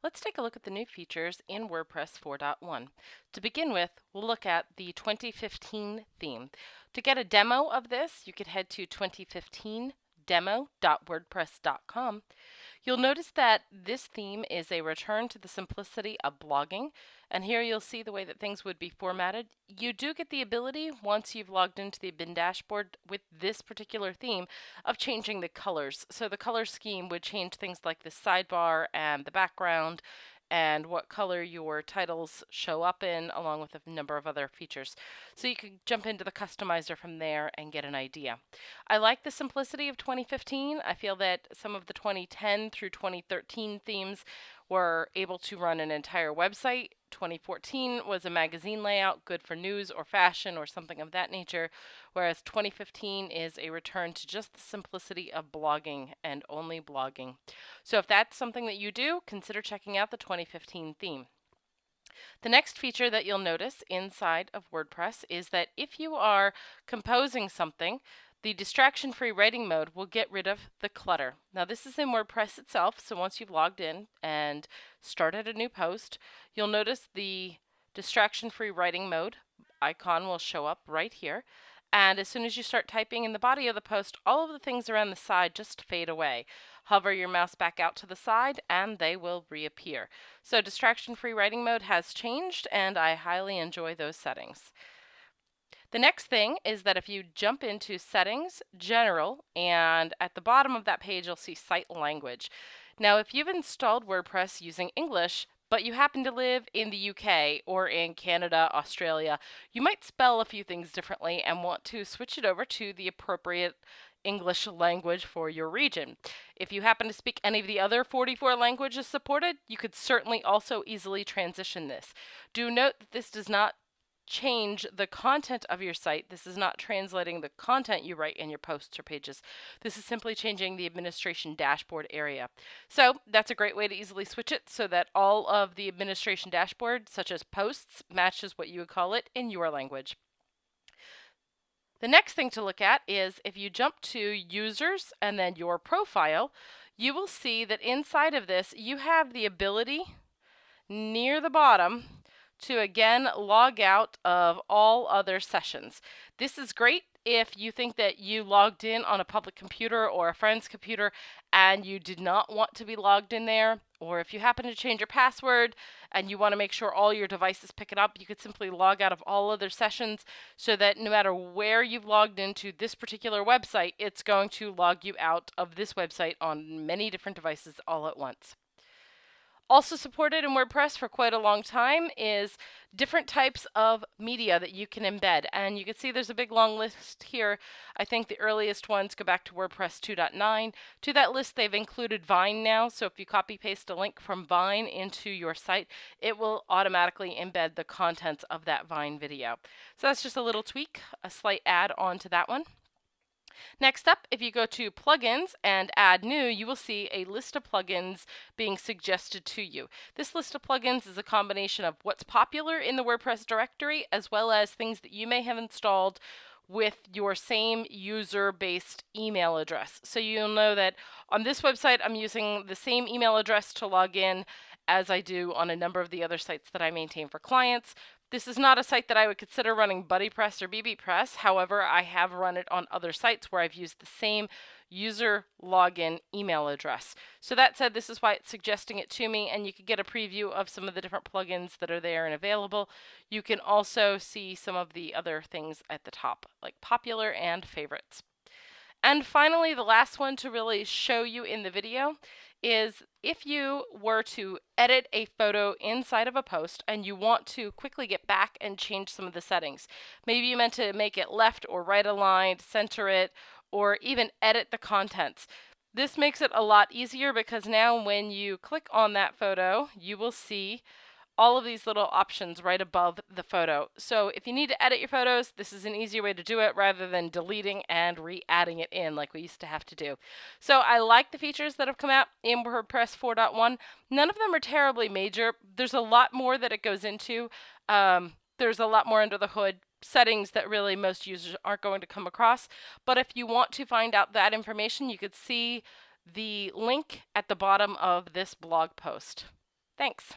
Let's take a look at the new features in WordPress 4.1. To begin with, we'll look at the 2015 theme. To get a demo of this, you could head to 2015demo.wordpress.com. You'll notice that this theme is a return to the simplicity of blogging, and here you'll see the way that things would be formatted. You do get the ability, once you've logged into the bin dashboard with this particular theme, of changing the colors. So the color scheme would change things like the sidebar and the background and what color your titles show up in, along with a number of other features. So you could jump into the customizer from there and get an idea. I like the simplicity of 2015. I feel that some of the 2010 through 2013 themes were able to run an entire website. 2014 was a magazine layout, good for news or fashion or something of that nature, whereas 2015 is a return to just the simplicity of blogging and only blogging. So if that's something that you do, consider checking out the 2015 theme. The next feature that you'll notice inside of WordPress is that if you are composing something, the distraction-free writing mode will get rid of the clutter. Now this is in WordPress itself, so once you've logged in and started a new post, you'll notice the distraction-free writing mode icon will show up right here. And as soon as you start typing in the body of the post, all of the things around the side just fade away. Hover your mouse back out to the side and they will reappear. So distraction-free writing mode has changed, and I highly enjoy those settings. The next thing is that if you jump into Settings, General, and at the bottom of that page you'll see Site Language. Now if you've installed WordPress using English, but you happen to live in the UK or in Canada, Australia, you might spell a few things differently and want to switch it over to the appropriate English language for your region. If you happen to speak any of the other 44 languages supported, you could certainly also easily transition this. Do note that this does not change the content of your site. This is not translating the content you write in your posts or pages. This is simply changing the administration dashboard area. So that's a great way to easily switch it so that all of the administration dashboard, such as posts, matches what you would call it in your language. The next thing to look at is if you jump to users and then your profile, you will see that inside of this you have the ability near the bottom to again log out of all other sessions. This is great if you think that you logged in on a public computer or a friend's computer and you did not want to be logged in there, or if you happen to change your password and you want to make sure all your devices pick it up, you could simply log out of all other sessions so that no matter where you've logged into this particular website, it's going to log you out of this website on many different devices all at once. Also supported in WordPress for quite a long time is different types of media that you can embed. And you can see there's a big long list here. I think the earliest ones go back to WordPress 2.9. To that list, they've included Vine now. So if you copy paste a link from Vine into your site, it will automatically embed the contents of that Vine video. So that's just a little tweak, a slight add on to that one. Next up, if you go to Plugins and Add New, you will see a list of plugins being suggested to you. This list of plugins is a combination of what's popular in the WordPress directory as well as things that you may have installed with your same user-based email address. So you'll know that on this website I'm using the same email address to log in as I do on a number of the other sites that I maintain for clients. This is not a site that I would consider running BuddyPress or BBPress. However, I have run it on other sites where I've used the same user login email address. So that said, this is why it's suggesting it to me, and you can get a preview of some of the different plugins that are there and available. You can also see some of the other things at the top, like popular and favorites. And finally, the last one to really show you in the video is if you were to edit a photo inside of a post and you want to quickly get back and change some of the settings. Maybe you meant to make it left or right aligned, center it, or even edit the contents. This makes it a lot easier because now when you click on that photo, you will see all of these little options right above the photo. So if you need to edit your photos, this is an easier way to do it rather than deleting and re-adding it in like we used to have to do. So I like the features that have come out in WordPress 4.1. None of them are terribly major. There's a lot more that it goes into. There's a lot more under the hood, settings that really most users aren't going to come across. But if you want to find out that information, you could see the link at the bottom of this blog post. Thanks.